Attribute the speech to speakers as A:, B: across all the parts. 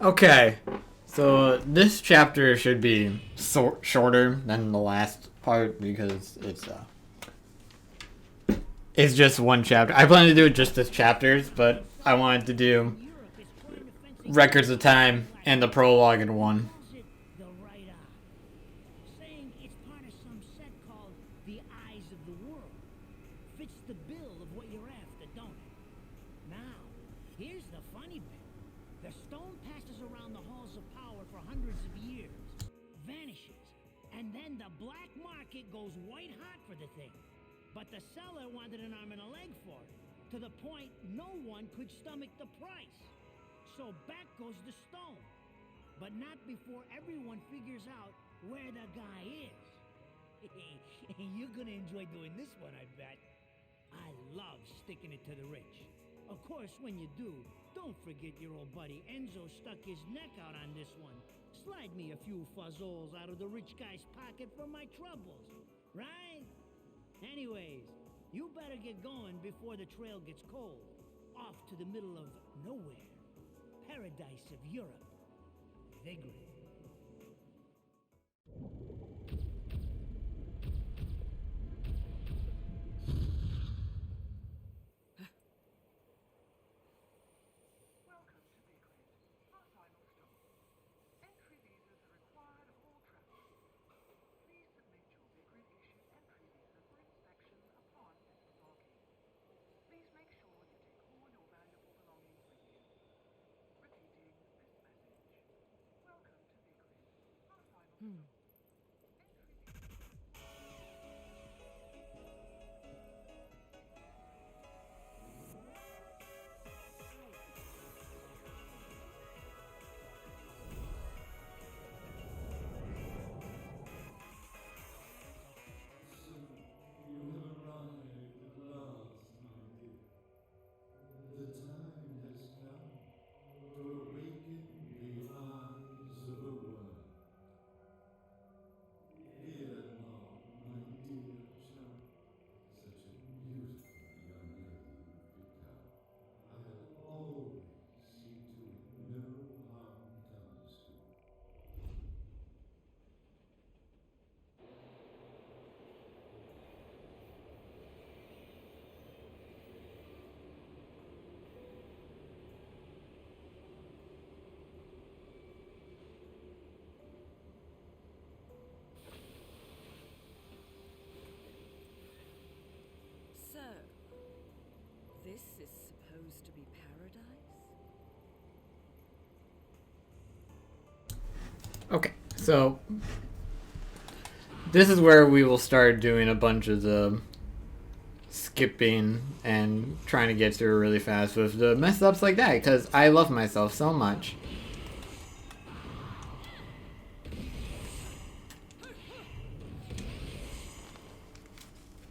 A: Okay, so this chapter should be shorter than the last part because it's just one chapter. I plan to do it just as chapters, but I wanted to do records of time and the prologue in one.
B: Goes white hot for the thing. But the seller wanted an arm and a leg for it, to the point no one could stomach the price. So back goes the stone. But not before everyone figures out where the guy is. You're gonna enjoy doing this one, I bet. I love sticking it to the rich. Of course, when you do, don't forget your old buddy Enzo stuck his neck out on this one. Slide me a few fuzzoles out of the rich guy's pocket for my troubles. Right? Anyways, you better get going before the trail gets cold. Off to the middle of nowhere. Paradise of Europe. Vigrid.
C: So, this is supposed to be paradise?
A: Okay, so this is where we will start doing a bunch of the skipping and trying to get through really fast with the mess ups like that because I love myself so much.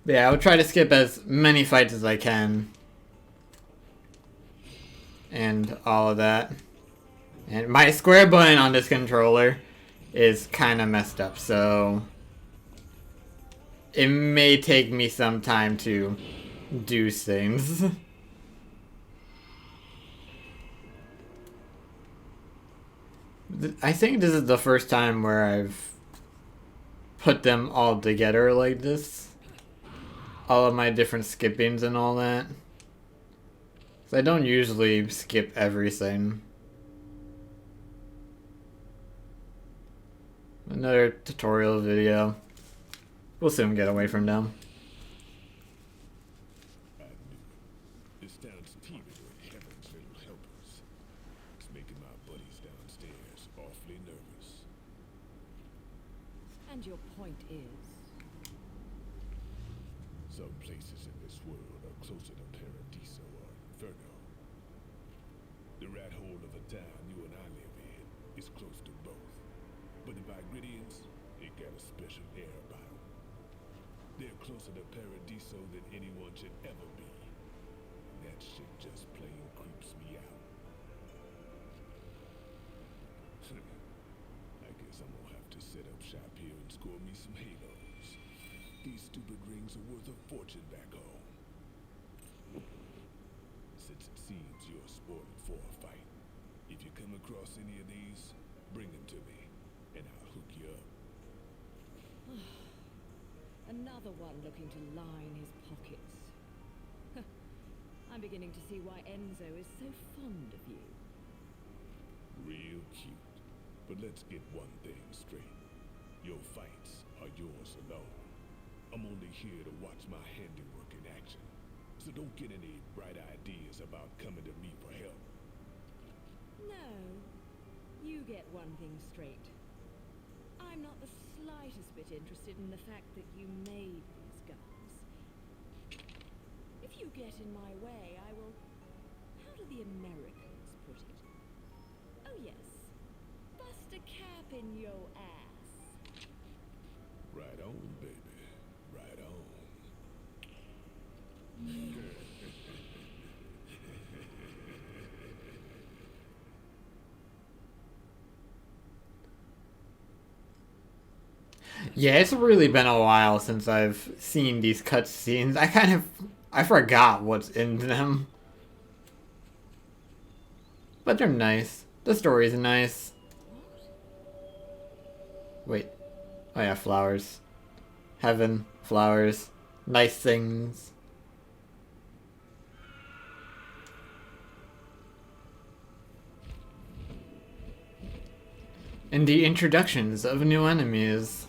A: But yeah, I would try to skip as many fights as I can. And all of that. And my square button on this controller is kind of messed up, so it may take me some time to do things. I think this is the first time where I've put them all together like this. All of my different skippings and all that. So I don't usually skip everything. Another tutorial video. We'll soon get away from them.
D: This town's teeming with heaven's little helpers. It's making my buddies downstairs awfully nervous.
C: And your point is?
D: Some places in this world are closer to Paradiso or Inferno. The rat hole of a town you and I live in is close to both. But the Vigridians, they got a special air about them. They're closer to Paradiso than anyone should ever be. That shit just plain creeps me out. I guess I'm gonna have to set up shop here and score me some halos. These stupid rings are worth a fortune back home. Since it seems you're spoiling for a fight, if you come across across any of these, bring them to me, and I'll hook you up.
C: Another one looking to line his pockets. I'm beginning to see why Enzo is so fond of you.
D: Real cute. But let's get one thing straight. Your fights are yours alone. I'm only here to watch my handiwork in action. So don't get any bright ideas about coming to me for help.
C: No, you get one thing straight. I'm not the slightest bit interested in the fact that you made these guns. If you get in my way, I will... How do the Americans put it? Oh yes, bust a cap in your ass.
D: Right on, baby. Right on.
A: Yeah, it's really been a while since I've seen these cutscenes. I forgot what's in them. But they're nice. The story's nice. Wait. Oh yeah, flowers. Heaven, flowers, nice things. And the introductions of new enemies.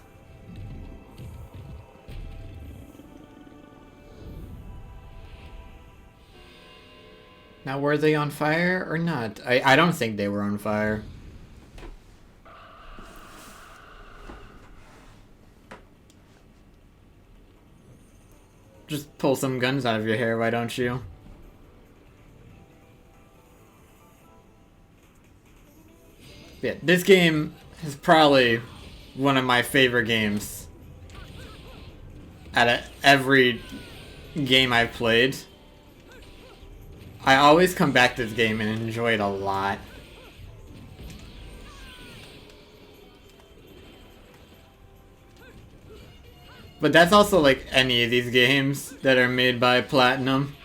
A: Now, were they on fire or not? I don't think they were on fire. Just pull some guns out of your hair, why don't you? Yeah, this game is probably one of my favorite games out of every game I've played. I always come back to this game and enjoy it a lot. But that's also like any of these games that are made by Platinum.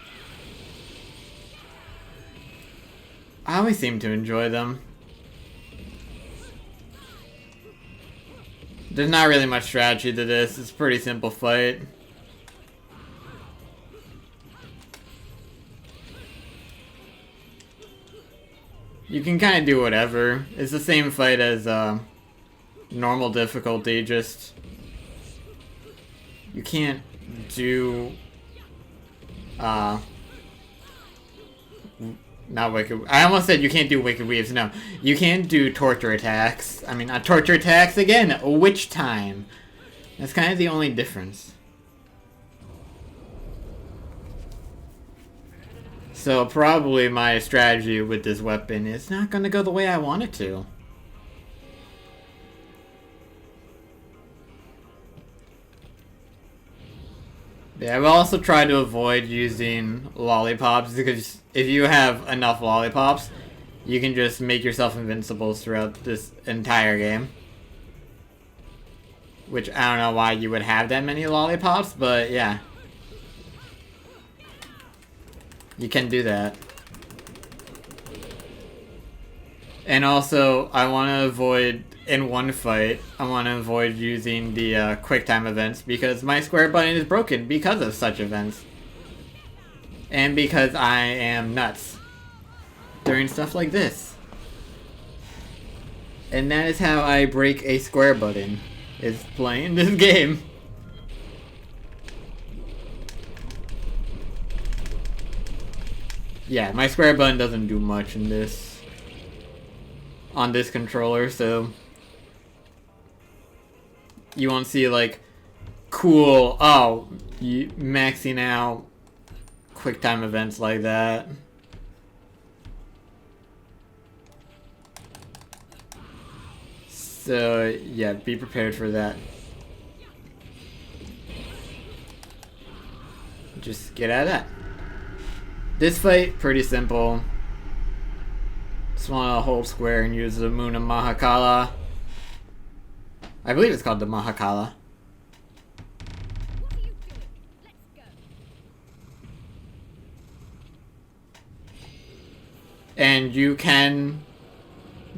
A: I always seem to enjoy them. There's not really much strategy to this. It's a pretty simple fight. You can kind of do whatever. It's the same fight as normal difficulty, just... You can't do... Not Wicked... I almost said you can't do Wicked Weaves, no. You can't do torture attacks. I mean, not torture attacks, again, Witch Time. That's kind of the only difference. So probably my strategy with this weapon is not going to go the way I want it to. Yeah, I will also try to avoid using lollipops, because if you have enough lollipops, you can just make yourself invincible throughout this entire game. Which, I don't know why you would have that many lollipops, but yeah. You can do that. And also, I want to avoid, in one fight, I want to avoid using the QuickTime events because my square button is broken because of such events. And because I am nuts during stuff like this. And that is how I break a square button, is playing this game. Yeah, my square button doesn't do much in this, on this controller, so you won't see like cool, oh, you maxing out QuickTime events like that. So yeah, be prepared for that. Just get out of that. This fight, pretty simple. Just want to hold square and use the Moon of Mahakala. I believe it's called the Mahakala.
C: What are you doing? Let's go.
A: And you can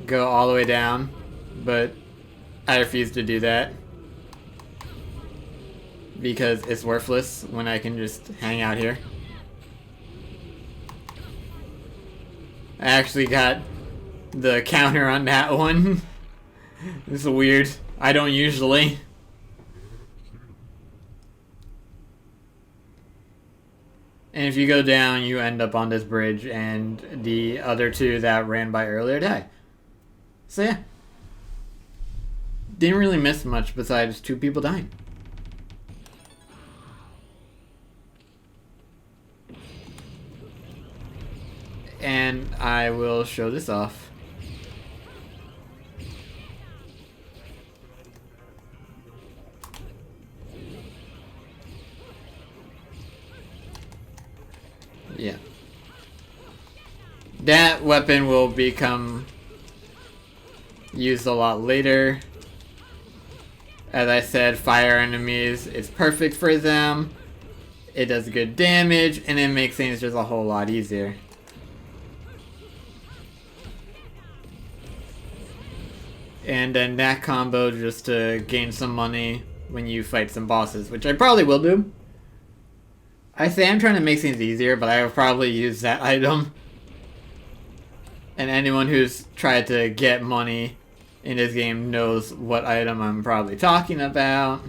A: go all the way down, but I refuse to do that because it's worthless when I can just hang out here. I actually got the counter on that one. This is weird. I don't usually. And if you go down, you end up on this bridge, and the other two that ran by earlier die. So yeah. Didn't really miss much besides 2 people dying. And I will show this off. Yeah. That weapon will become used a lot later. As I said, fire enemies, it's perfect for them. It does good damage, and it makes things just a whole lot easier. And then that combo just to gain some money when you fight some bosses, which I probably will do. I say I'm trying to make things easier, but I will probably use that item. And anyone who's tried to get money in this game knows what item I'm probably talking about.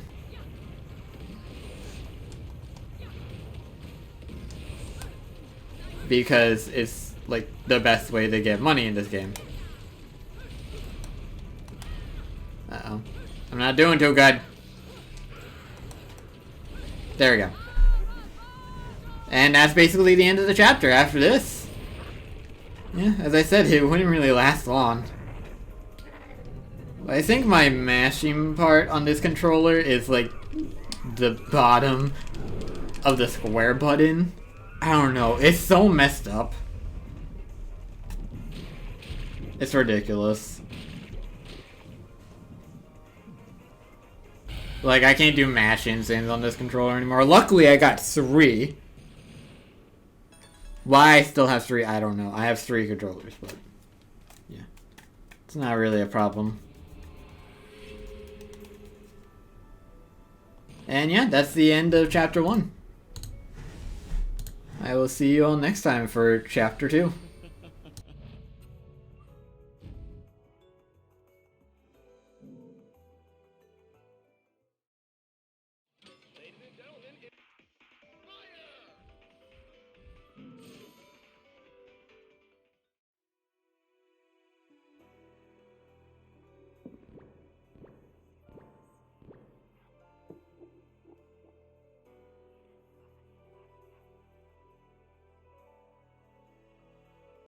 A: Because it's like the best way to get money in this game. Uh-oh. I'm not doing too good. There we go. And that's basically the end of the chapter after this. Yeah, as I said, it wouldn't really last long. I think my mashing part on this controller is like the bottom of the square button. I don't know, it's so messed up. It's ridiculous. Like, I can't do mashing things on this controller anymore. Luckily, I got 3. Why I still have 3, I don't know. I have 3 controllers, but yeah. It's not really a problem. And yeah, that's the end of Chapter 1. I will see you all next time for Chapter 2.